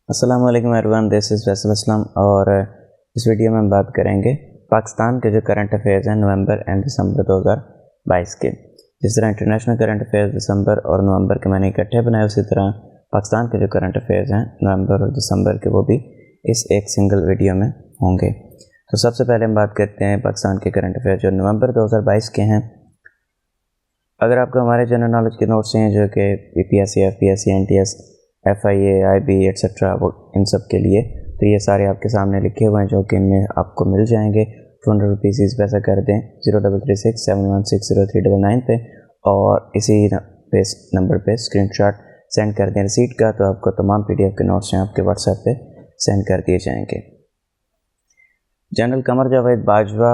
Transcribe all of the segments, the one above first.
अस्सलामु अलैकुम everyone, this is Faisal Aslam. और इस वीडियो में हम बात करेंगे पाकिस्तान के जो करंट अफेयर्स हैं नवंबर एंड दिसंबर 2022 के। जिस तरह इंटरनेशनल करंट अफेयर्स दिसंबर और नवंबर के मैंने इकट्ठे बनाए, उसी तरह पाकिस्तान के जो करंट अफेयर्स हैं नवंबर और दिसंबर के, वो भी इस एक सिंगल वीडियो में होंगे। तो सबसे पहले हम बात करते हैं पाकिस्तान के करंट अफेयर्स जो नवंबर 2022 के हैं। अगर आपको हमारे जनरल नॉलेज के नोट्स हैं जो कि PPSC, FPSC, NTS, FIA, IB etcetera, वो इन सब के लिए, तो ये सारे आपके सामने लिखे हुए हैं जो कि इनमें आपको मिल जाएंगे। 200 रुपीज़ पैसा कर दें 0336716039 पे, और इसी नंबर पे स्क्रीनशॉट सेंड कर दें रिसीट का, तो आपको तमाम PDF के नोट्स हैं आपके व्हाट्सएप पे सेंड कर दिए जाएंगे। जनरल कमर जावेद बाजवा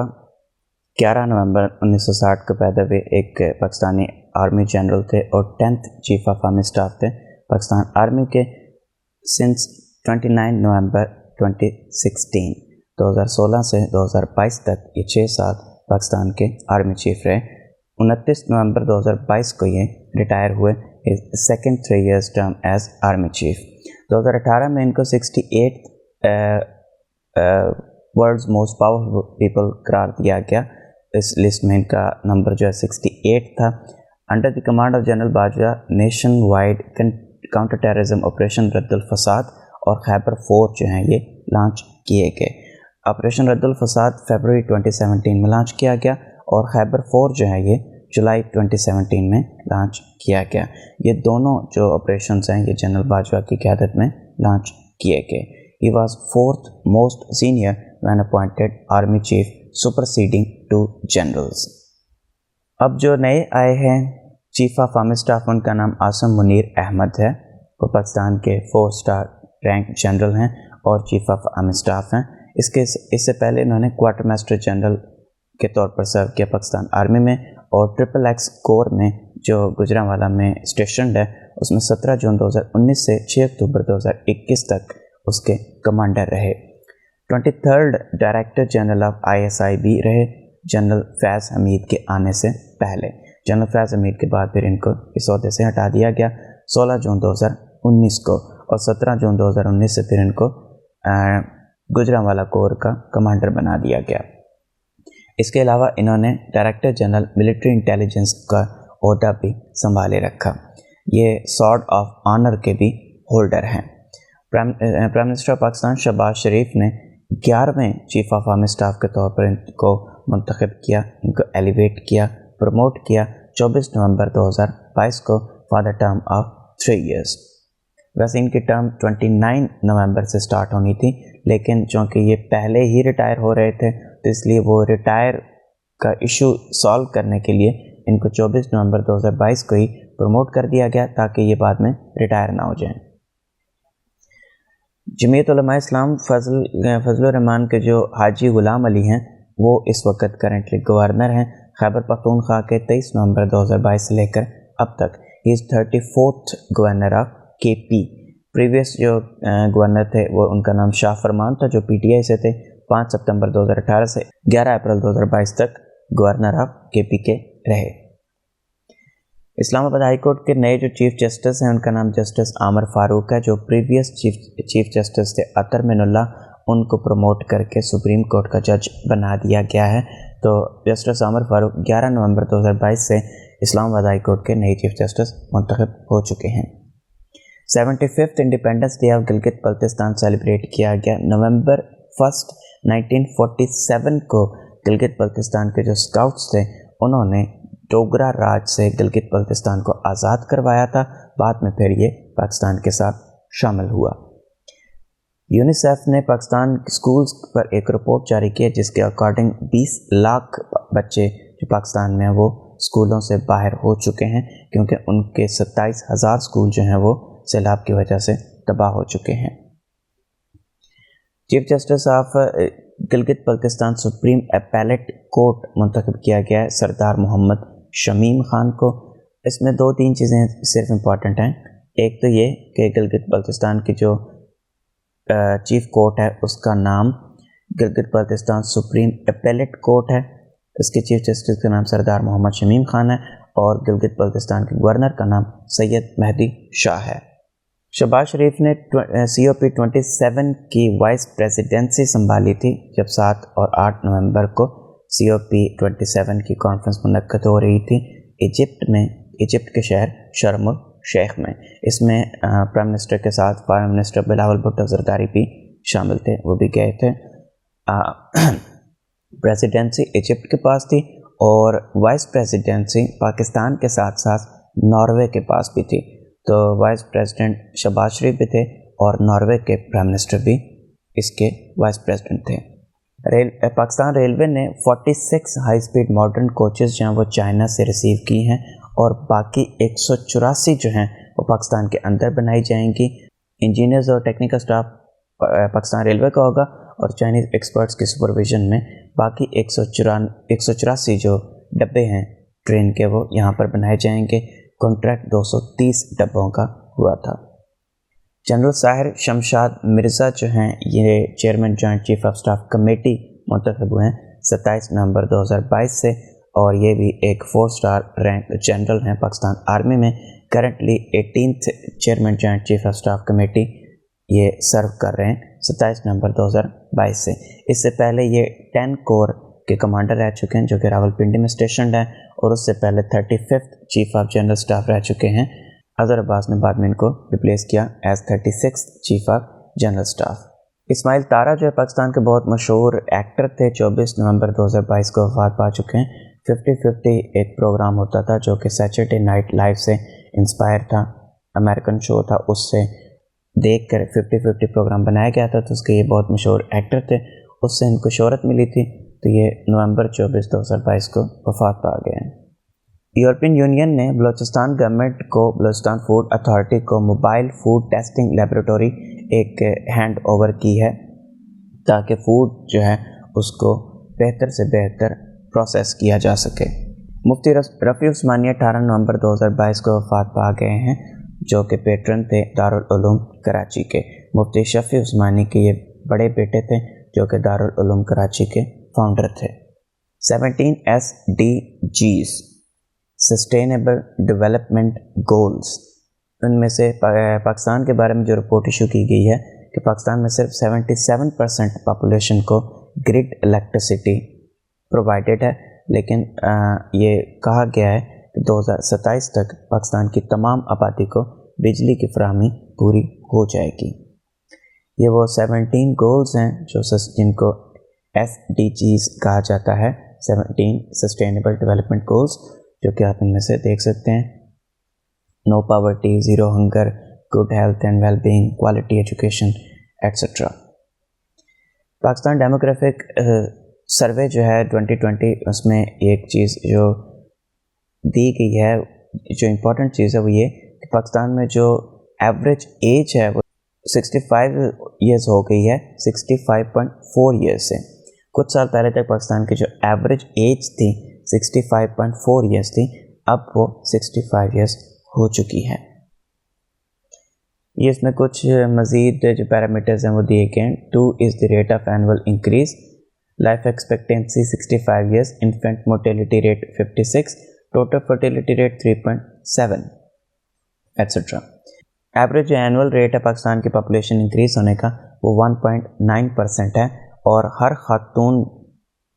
11 नवंबर 1960 को पैदा हुए एक पाकिस्तानी आर्मी जनरल थे और 10th chief of army staff थे पाकिस्तान आर्मी के। सिंस 29 नवंबर 2016 से 2022 तक ये 6 साल पाकिस्तान के आर्मी चीफ रहे। 29 नवंबर 2022 को ये रिटायर हुए, second 3 years term as army chief. 2018 में इनको 68th world's most powerful people करार दिया गया। इस लिस्ट में इनका नंबर जो है 68 था। Under the command of general Bajwa nation wide counter terrorism operation Raddul फसाद और खैबर 4 जो हैं ये लॉन्च किए गए। ऑपरेशन रद्दुल फसाद फरवरी 2017 में लॉन्च किया गया और खैबर 4 जो है ये जुलाई 2017 में लॉन्च किया गया। ये दोनों जो ऑपरेशंस हैं ये जनरल बाजवा की क़यादत में लॉन्च किए गए। He was 4th most senior when appointed army chief superseding 2 generals. अब जो नए आए हैं चीफ ऑफ आर्मी स्टाफ, उनका नाम आसम मुनीर अहमद है। वो पाकिस्तान के 4 स्टार रैंक जनरल हैं और चीफ ऑफ आर्मी स्टाफ हैं। इससे पहले इन्होंने क्वार्टर मास्टर जनरल के तौर पर सर्व किया पाकिस्तान आर्मी में, और XXX कोर में जो गुजरांवाला में स्टेशनड है उसमें 17 जून 2019 से 6 अक्टूबर 2021 तक उसके कमांडर रहे। 23rd director general of ISIB रहे जनरल फैज़ हमीद के आने से पहले। जनरल फैज़ हमीद के बाद फिर इनको इस ओहदे से हटा दिया गया 16 जून 2019 को, और 17 जून 2019 से फिर इनको गुजरांवाला कोर का कमांडर बना दिया गया। इसके अलावा इन्होंने डायरेक्टर जनरल मिलिट्री इंटेलिजेंस का ओहदा भी संभाले रखा। ये सॉर्ड ऑफ ऑनर के भी होल्डर हैं। प्राइम मिनिस्टर पाकिस्तान शहबाज शरीफ ने 11वें चीफ ऑफ आर्मी स्टाफ के तौर पर इनको मुंतखब किया, इनको एलिवेट किया, प्रमोट किया 24 नवंबर 2022 को for the term of 3 years। वैसे इनकी टर्म 29 नवंबर से स्टार्ट होनी थी, लेकिन चूँकि ये पहले ही रिटायर हो रहे थे तो इसलिए वो रिटायर का इशू सॉल्व करने के लिए इनको 24 नवंबर 2022 को ही प्रमोट कर दिया गया, ताकि ये बाद में रिटायर ना हो जाएं। जमीयत उलमा इस्लाम फजलुर रहमान के जो हाजी गुलाम अली हैं वो इस वक्त करंटली गवर्नर हैं खैबर पख्तूनख्वा के 23 नवंबर 2022 से लेकर अब तक। He is 34th governor of KP। Previous जो गवर्नर थे वो उनका नाम शाह फरमान था जो PTI से थे। 5 सितंबर 2018 से 11 अप्रैल 2022 तक गवर्नर ऑफ KP के रहे। इस्लामाबाद हाई कोर्ट के नए जो चीफ जस्टिस हैं उनका नाम जस्टिस आमर फारूक है। जो प्रीवियस चीफ जस्टिस थे अतर मिनुल्लाह, उनको प्रमोट करके सुप्रीम कोर्ट का जज बना दिया गया है। तो जस्टिस आमर फारूक 11 नवंबर 2022 से इस्लामाबाद हाई कोर्ट के नए चीफ जस्टिस मुंतखब हो चुके हैं। 75th independence day of Gilgit Baltistan celebrate किया गया। नवंबर 1, 1947 को गिलगित बल्तिस्तान के जो स्काउट्स थे उन्होंने डोगरा राज से गिलगित बल्तिस्तान को आज़ाद करवाया था। बाद में फिर ये पाकिस्तान के साथ शामिल हुआ। यूनिसेफ ने पाकिस्तान स्कूल्स पर एक रिपोर्ट जारी की है जिसके अकॉर्डिंग 20 लाख बच्चे जो पाकिस्तान में हैं वो स्कूलों से बाहर हो चुके हैं, क्योंकि उनके 27,000 स्कूल जो हैं वो सैलाब की वजह से तबाह हो चुके हैं। Chief justice of Gilgit Baltistan supreme appellate court मुंतखब किया गया है सरदार मोहम्मद शमीम खान को। इसमें 2-3 चीज़ें सिर्फ इम्पॉर्टेंट हैं। एक तो ये कि गिलगित बल्तिस्तान की जो चीफ कोर्ट है उसका नाम Gilgit Baltistan supreme appellate court है। इसके चीफ जस्टिस का नाम सरदार मोहम्मद शमीम खान है और गिलगित बल्तिस्तान के गवर्नर का नाम सैयद मेहदी शाह है। शहबाज शरीफ ने COP27 की वाइस प्रेसिडेंसी संभाली थी जब 7 और 8 नवंबर को COP27 की कॉन्फ्रेंस मुनक्कद हो रही थी इजिप्ट के शहर शर्म शेख में। इसमें प्राइम मिनिस्टर के साथ फॉरेन मिनिस्टर बिलावल भुट्टो ज़रदारी भी शामिल थे, वो भी गए थे। प्रेसिडेंसी इजिप्ट के पास थी और वाइस प्रेसिडेंसी पाकिस्तान के साथ साथ नॉर्वे के पास भी थी। तो वाइस प्रेसिडेंट शहबाज शरीफ भी थे और नॉर्वे के प्राइम मिनिस्टर भी इसके वाइस प्रेसिडेंट थे। पाकिस्तान रेलवे ने 46 हाई स्पीड मॉडर्न कोचेज़ जो हैं वो चाइना से रिसीव की हैं और बाकी 184 जो हैं वो पाकिस्तान के अंदर बनाई जाएंगी। इंजीनियर्स और टेक्निकल स्टाफ पाकिस्तान रेलवे का होगा और चाइनीज़ एक्सपर्ट्स के सुपरविजन में बाकी 184 जो डब्बे हैं ट्रेन के वो यहाँ पर बनाए जाएंगे। कॉन्ट्रैक्ट 230 डब्बों का हुआ था। जनरल साहिर शमशाद मिर्ज़ा जो हैं ये chairman joint chief of staff committee मुंतखब हुए हैं 27 नवंबर 2022 से और ये भी एक 4 स्टार रैंक जनरल हैं पाकिस्तान आर्मी में। Currently 18th chairman joint chief of staff committee ये सर्व कर रहे हैं 27 नवंबर 2022 से। इससे पहले ये 10 कोर के कमांडर रह चुके हैं जो कि रावलपिंडी में स्टेशनड हैं और उससे पहले 35th chief of general staff रह चुके हैं। अजहर अब्बास ने बाद में इनको रिप्लेस किया as 36th chief of general staff. Ismail Tara जो है पाकिस्तान के बहुत मशहूर एक्टर थे, 24 नवंबर 2022 को वफात पा चुके हैं। 50-50 एक प्रोग्राम होता था जो कि सैटरडे नाइट लाइव से इंस्पायर था, अमेरिकन शो था, उससे देख कर 50-50 प्रोग्राम बनाया गया था। तो उसके ये बहुत मशहूर एक्टर थे, उससे इनको शोहरत मिली थी। तो ये नवंबर 24 2022 को वफात पा गए हैं। यूरोपियन यूनियन ने बलूचिस्तान गवर्नमेंट को बलूचिस्तान फूड अथॉरिटी को मोबाइल फूड टेस्टिंग लेबोरेटरी एक हैंड ओवर की है ताकि फ़ूड जो है उसको बेहतर से बेहतर प्रोसेस किया जा सके। मुफ्ती रफ़ी उस्मानी 18 नवंबर 2022 को वफात पा गए हैं जो कि पेट्रन थे दारुल उलूम कराची के। मुफ्ती शफ़ी उस्मानी के ये बड़े बेटे थे जो कि दारुल उलूम कराची के फाउंडर थे। 17 SDGs सस्टेनेबल डेवलपमेंट गोल्स, उनमें से पाकिस्तान के बारे में जो रिपोर्ट इशू की गई है कि पाकिस्तान में सिर्फ 77% पॉपुलेशन को ग्रिड इलेक्ट्रिसिटी प्रोवाइडेड है, लेकिन ये कहा गया है कि 2027 तक पाकिस्तान की तमाम आबादी को बिजली की फराहमी पूरी हो जाएगी। ये वो 17 गोल्स हैं जिनको SDGs कहा जाता है, 17 सस्टेनेबल डेवलपमेंट गोल्स, जो कि आप इनमें से देख सकते हैं। No poverty, zero hunger, good health and wellbeing, quality education etcetera. Pakistan demographic survey जो है 2020, उसमें एक चीज़ जो दी गई है, जो इम्पोर्टेंट चीज़ है वो ये कि पाकिस्तान में जो एवरेज एज है वो 65 ईयर्स हो गई है 65.4 ईयर्स से। कुछ साल पहले तक पाकिस्तान की जो एवरेज एज थी 65.4 ईयर्स थी, अब वो 65 ईयर्स हो चुकी है। ये इसमें कुछ मज़ीद जो पैरामीटर्स हैं वो दिए गए हैं। 2 is the rate of annual increase, life expectancy 65 years, infant mortality rate 56, total fertility rate 3.7 etcetera. Average जो एनुअल रेट है पाकिस्तान की पॉपुलेशन इंक्रीज़ होने का वो 1.9% है और हर खातून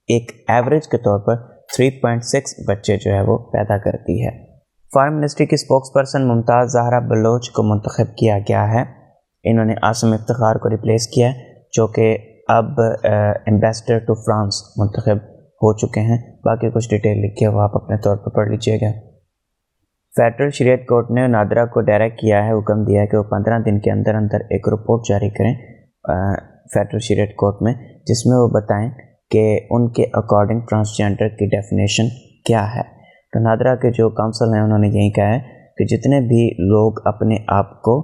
एक एवरेज के तौर पर 3.6 बच्चे जो है वो पैदा करती है। फॉरेन मिनिस्ट्री की स्पोक्स पर्सन मुमताज़ ज़हरा बलोच को मुंतखब किया गया है। इन्होंने आसिम इफ्तिखार को रिप्लेस किया है जो कि अब एम्बेसडर टू फ्रांस मुंतखब हो चुके हैं। बाकी कुछ डिटेल लिखी है वो आप अपने तौर पर पढ़ लीजिएगा। फेडरल शरीयत कोर्ट ने नादरा को डायरेक्ट किया है, हुक्म दिया है कि वो 15 दिन के अंदर अंदर एक रिपोर्ट जारी करें फेडरल शरीयत कोर्ट में, जिसमें वो बताएं कि उनके अकॉर्डिंग ट्रांसजेंडर की डेफिनेशन क्या है। तो नादरा के जो काउंसिल हैं उन्होंने यही कहा है कि जितने भी लोग अपने आप को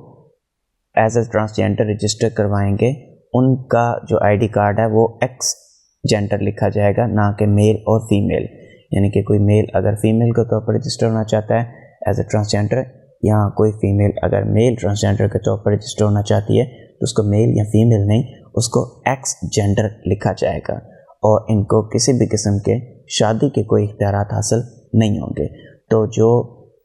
एज ए ट्रांसजेंडर रजिस्टर करवाएंगे उनका जो आईडी कार्ड है वो एक्स जेंडर लिखा जाएगा, ना कि मेल और फीमेल। यानी कि कोई मेल अगर फीमेल के तौर पर रजिस्टर होना चाहता है एज ए ट्रांसजेंडर, या कोई फीमेल अगर मेल ट्रांसजेंडर के तौर पर रजिस्टर होना चाहती है तो उसको मेल या फीमेल नहीं, उसको एक्स जेंडर लिखा जाएगा और इनको किसी भी किस्म के शादी के कोई इख्तियारात हासिल नहीं होंगे। तो जो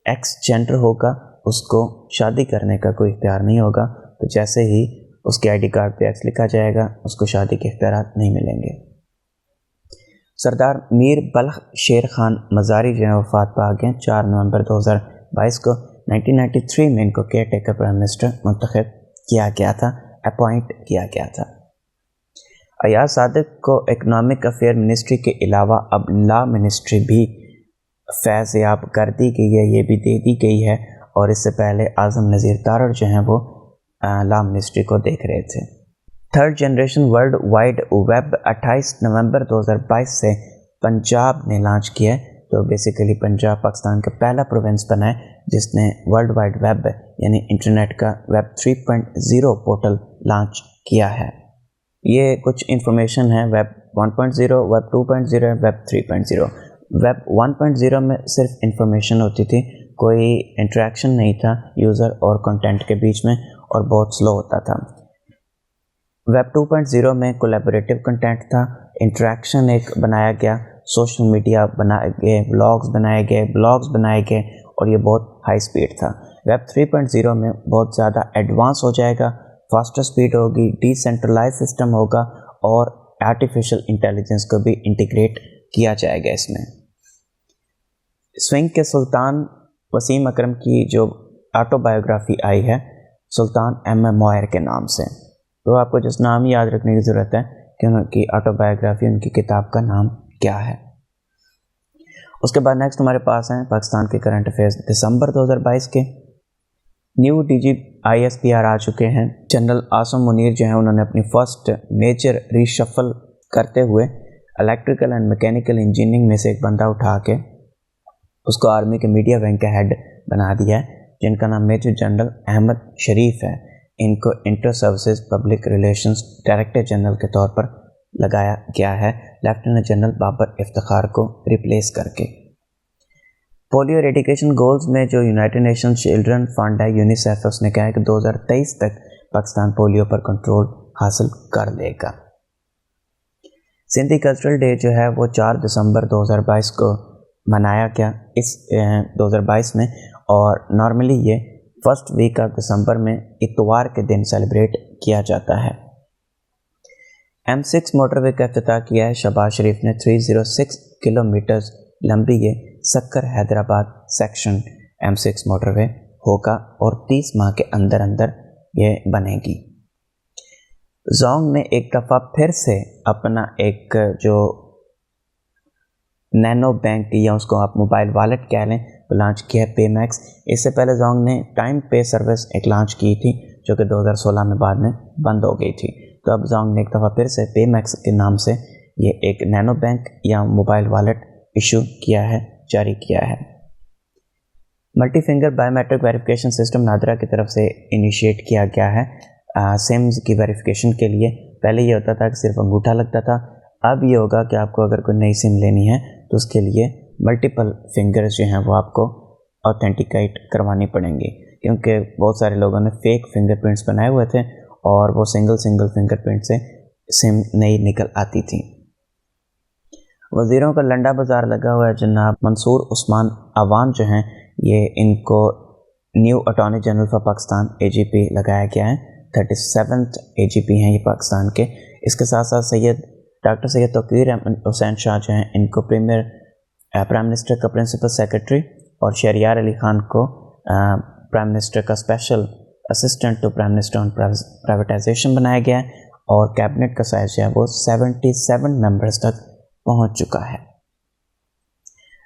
एक्स जेंडर होगा اس کو شادی کرنے کا کوئی اختیار نہیں ہوگا، تو جیسے ہی اس کے آئی ڈی کارڈ پہ ایکس لکھا جائے گا اس کو شادی کے اختیارات نہیں ملیں گے۔ سردار میر بلخ شیر خان مزاری جو ہیں وفات پا گئے 4 نومبر 2022 کو۔ 1993 میں ان کو کیئر ٹیکر پرائم منسٹر منتخب کیا گیا تھا، اپوائنٹ کیا گیا تھا۔ ایاز صادق کو اکنامک افیئر منسٹری کے علاوہ اب لا منسٹری بھی فیض یاب کر دی گئی ہے، یہ بھی دے دی گئی ہے، اور اس سے پہلے اعظم نذیر تارڑ جو ہیں وہ لا منسٹری کو دیکھ رہے تھے۔ 3rd generation world wide web 28 نومبر 2022 سے پنجاب نے لانچ کیا ہے، تو بیسیکلی پنجاب پاکستان کا پہلا پروونس بنا ہے جس نے ورلڈ وائڈ ویب یعنی انٹرنیٹ کا ویب 3.0 پورٹل لانچ کیا ہے۔ یہ کچھ انفارمیشن ہے ویب 1.0، ویب 2.0، ویب 3.0۔ ویب 1.0 میں صرف انفارمیشن ہوتی تھی، کوئی انٹریکشن نہیں تھا یوزر اور کنٹینٹ کے بیچ میں، اور بہت سلو ہوتا تھا۔ ویب 2.0 میں کولیبوریٹو کنٹینٹ تھا، انٹریکشن ایک بنایا گیا، سوشل میڈیا بنائے گئے، بلاگز بنائے گئے، اور یہ بہت ہائی سپیڈ تھا۔ ویب 3.0 میں بہت زیادہ ایڈوانس ہو جائے گا، فاسٹر سپیڈ ہوگی، ڈی سینٹرلائز سسٹم ہوگا، اور آرٹیفیشل انٹیلیجنس کو بھی انٹیگریٹ کیا جائے گا اس میں۔ سوئنگ کے سلطان وسیم اکرم کی جو آٹو بایوگرافی آئی ہے سلطان ایم اے موئر کے نام سے، تو آپ کو جس نام ہی یاد رکھنے کی ضرورت ہے کہ ان کی آٹو بایوگرافی، ان کی کتاب کا نام کیا ہے۔ اس کے بعد نیکسٹ ہمارے پاس ہیں پاکستان کے کرنٹ افیئرز دسمبر 2022 کے۔ New D G I S P R آ چکے ہیں۔ جنرل عاصم منیر جو ہیں انہوں نے اپنی فرسٹ میجر ری شفل کرتے ہوئے الیکٹریکل اینڈ میکینیکل انجینئرنگ میں سے ایک بندہ اٹھا کے اس کو آرمی کے میڈیا ونگ کا ہیڈ بنا دیا ہے، جن کا نام میجر جنرل احمد شریف ہے۔ ان کو inter services public relations director general کے طور پر لگایا گیا ہے، لیفٹیننٹ جنرل بابر افتخار کو ریپلیس کر کے۔ پولیو ایریڈیکیشن گولز میں جو یونائٹڈ نیشن چلڈرن فنڈ ہے یونیسیف، اس نے کہا ہے کہ 2023 تک پاکستان پولیو پر کنٹرول حاصل کر لے گا۔ سندھی کلچرل ڈے جو ہے وہ 4 دسمبر 2022 کو منایا گیا اس 2022 میں، اور نارملی یہ فرسٹ ویک آف دسمبر میں اتوار کے دن سیلیبریٹ کیا جاتا ہے۔ M6 موٹر وے کا افتتاح کیا ہے شہباز شریف نے۔ 306 کلومیٹرز لمبی یہ سکر حیدرآباد سیکشن M6 موٹر وے ہوگا، اور 30 ماہ کے اندر اندر یہ بنے گی۔ زونگ نے ایک دفعہ پھر سے اپنا ایک جو نینو بینک یا اس کو آپ موبائل والیٹ کہہ لیں لانچ کیا ہے، پے میکس۔ اس سے پہلے زونگ نے ٹائم پے سروس ایک لانچ کی تھی جو کہ 2016 میں بعد میں بند ہو گئی تھی، تو اب زونگ نے ایک دفعہ پھر سے پے میکس کے نام سے یہ ایک نینو بینک یا موبائل والیٹ ایشو کیا ہے، جاری کیا ہے۔ Multi finger biometric verification system NADRA کی طرف سے انیشیٹ کیا گیا ہے سمز کی ویریفیکیشن کے لیے۔ پہلے یہ ہوتا تھا کہ صرف انگوٹھا لگتا تھا، اب یہ ہوگا کہ آپ کو اگر کوئی نئی سم لینی ہے تو اس کے لیے ملٹیپل فنگرز جو ہیں وہ آپ کو آتھینٹیکیٹ کروانی پڑیں گی، کیونکہ بہت سارے لوگوں نے فیک فنگر پرنٹس بنائے ہوئے تھے اور وہ سنگل فنگر پرنٹ سے سم نئی نکل آتی تھی۔ وزیروں کا لنڈا بازار لگا ہوا ہے۔ جناب منصور عثمان عوان جو ہیں یہ ان کو new attorney general for Pakistan AGP لگایا گیا ہے، 37th AGP ہیں یہ پاکستان کے۔ اس کے ساتھ ساتھ ڈاکٹر سید توقیر حسین شاہ جو ہیں ان کو پرائم منسٹر کا پرنسپل سیکرٹری، اور شہریار علی خان کو پرائم منسٹر کا special assistant to prime minister on privatization بنایا گیا ہے، اور کیبنٹ کا سائز جو ہے وہ 77 ممبرز تک پہنچ چکا ہے۔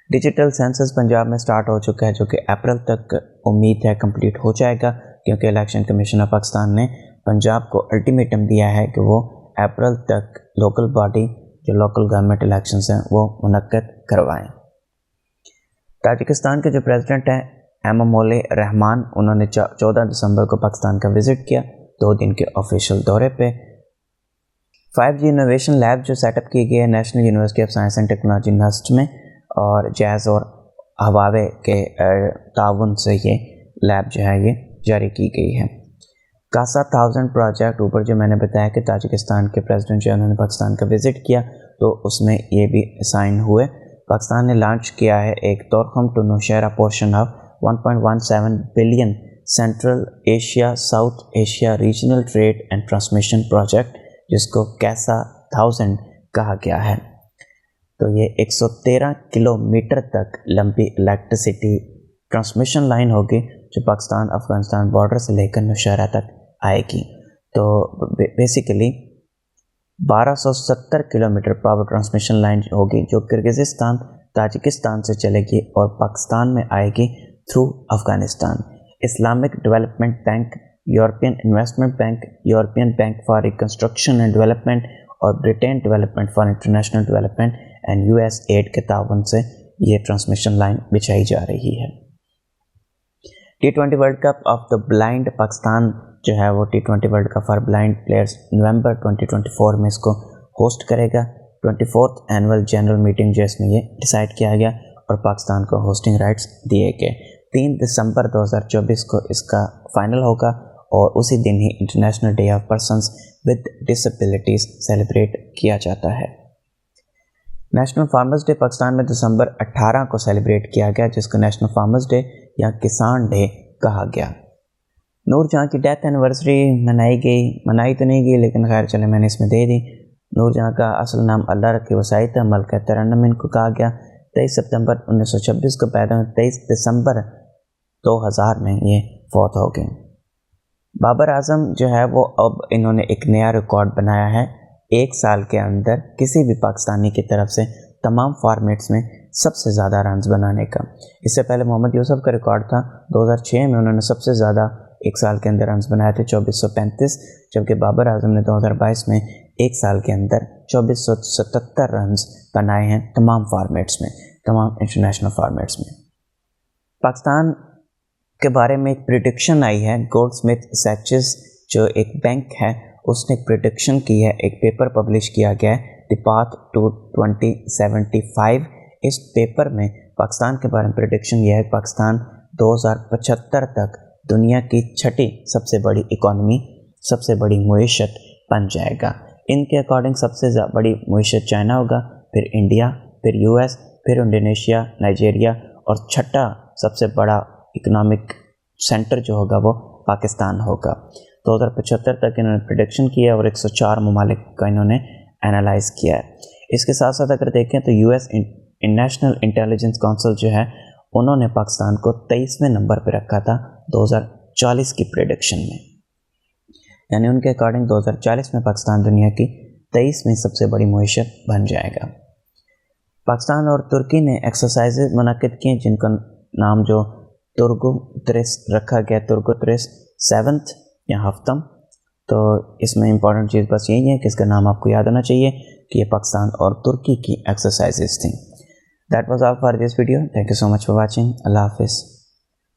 ڈیجیٹل سینسس پنجاب میں سٹارٹ ہو چکا ہے، جو کہ اپریل تک امید ہے کمپلیٹ ہو جائے گا، کیونکہ الیکشن کمیشن آف پاکستان نے پنجاب کو الٹیمیٹم دیا ہے کہ وہ اپریل تک لوکل باڈی جو لوکل گورنمنٹ الیکشنز ہیں وہ منعقد کروائیں۔ تاجکستان کے جو پریزیڈنٹ ہیں ایمامولے رحمان، انہوں نے 14 دسمبر کو پاکستان کا وزٹ کیا 2 دن کے آفیشیل دورے پہ۔ 5G انوویشن لیب جو سیٹ اپ کی گئی ہے National University of Science and Technology NUST میں، اور جیز اور ہواوے کے تعاون سے یہ لیب جو ہے یہ جاری کی گئی ہے۔ کاسا 1000 پروجیکٹ اوپر جو میں نے بتایا کہ تاجکستان کے پریزیڈنٹ جو انہوں نے پاکستان کا وزٹ کیا تو اس میں یہ بھی سائن ہوئے۔ پاکستان نے لانچ کیا ہے ایک Torkham to Nowshera portion of 1.17 billion Central Asia South Asia regional trade and transmission project, जिसको कैसा 1000 कहा गया है। तो ये 113 किलोमीटर तक लंबी इलेक्ट्रिसिटी ट्रांसमिशन लाइन होगी जो पाकिस्तान अफ़गानिस्तान बॉर्डर से लेकर नौशहरा तक आएगी। तो basically 1270 kilometre power transmission line होगी जो किर्गिज़स्तान ताजिकिस्तान से चलेगी और पाकिस्तान में आएगी through Afghanistan. Islamic Development Bank, European Investment Bank, European Bank for Reconstruction and Development और Britain development for international development and US aid के ताउन से ये ट्रांसमिशन लाइन बिछाई जा रही है। T20 World Cup of the blind, Pakistan जो है वो T20 World Cup for blind players नवंबर 2024 में इसको होस्ट करेगा। 24th एनुअल जनरल मीटिंग जो इसमें ये डिसाइड किया गया और पाकिस्तान को होस्टिंग राइट्स दिए गए। 3 दिसंबर 2024 को इसका फाइनल होगा और उसी दिन ही International Day of Persons with Disabilities celebrate किया जाता है। नेशनल फार्मर्स डे पाकिस्तान में दिसंबर 18 को सेलिब्रेट किया गया, जिसको नेशनल फार्मर्स डे या किसान डे कहा गया। नूरजहाँ की डेथ एनिवर्सरी मनाई तो नहीं गई, लेकिन खैर चले मैंने इसमें दे दी। नूरजहाँ का असल नाम अल्लाह रखी वसाइत है, मलका तरन्नुम इनको कहा गया। 23 सितंबर 1926 को पैदा हुए, 23 दिसंबर 2000 में ये फौत हो गए। बाबर आजम जो है वो अब इन्होंने एक नया रिकॉर्ड बनाया है, 1 साल के अंदर किसी भी पाकिस्तानी की तरफ से तमाम फॉर्मेट्स में सबसे ज़्यादा रन्स बनाने का। इससे पहले मोहम्मद यूसुफ का रिकॉर्ड था 2006 में, उन्होंने सबसे ज़्यादा 1 साल के अंदर रन्स बनाए थे 2435, जबकि बाबर आजम ने 2022 में 1 साल के अंदर 2477 रन्स बनाए हैं तमाम फॉर्मेट्स में, तमाम इंटरनेशनल फॉर्मेट्स में। पाकिस्तान के बारे में एक प्रिडिक्शन आई है, गोल्डस्मिथ सैचेस जो एक बैंक है उसने एक प्रिडिक्शन की है, एक पेपर पब्लिश किया गया है द पाथ टू 2075। इस पेपर में पाकिस्तान के बारे में प्रिडिक्शन यह है, पाकिस्तान 2075 तक दुनिया की 6ठी सबसे बड़ी इकॉनमी, सबसे बड़ी मुईशत बन जाएगा। इनके अकॉर्डिंग सबसे बड़ी मुईशत चाइना होगा, फिर इंडिया, फिर यूएस, फिर इंडोनेशिया, नाइजीरिया और 6ठा सबसे बड़ा इकोनॉमिक सेंटर जो होगा वो पाकिस्तान होगा। 2075 तक इन्होंने प्रिडिक्शन किया और 104 ममालिक का इन्होंने एनालाइज़ किया है। इसके साथ साथ अगर देखें तो यूएस नेशनल इंटेलिजेंस काउंसिल जो है उन्होंने पाकिस्तान को 23वें नंबर पर रखा था 2040 की प्रिडिक्शन में, यानी उनके अकॉर्डिंग 2040 में पाकिस्तान दुनिया की 23वीं सबसे बड़ी मुईशत बन जाएगा। पाकिस्तान और तुर्की ने एक्सरसाइजेज मुनाकिद किए जिनका नाम जो तुर्गु त्रिस रखा गया, तुर्गु त्रिस 7th या हफ्तम। तो इसमें इंपॉर्टेंट चीज़ बस यही है कि इसका नाम आपको याद होना चाहिए कि ये पाकिस्तान और तुर्की की एक्सरसाइजेज थी। That was all for this video. Thank you so much for watching. अल्लाह हाफिज़।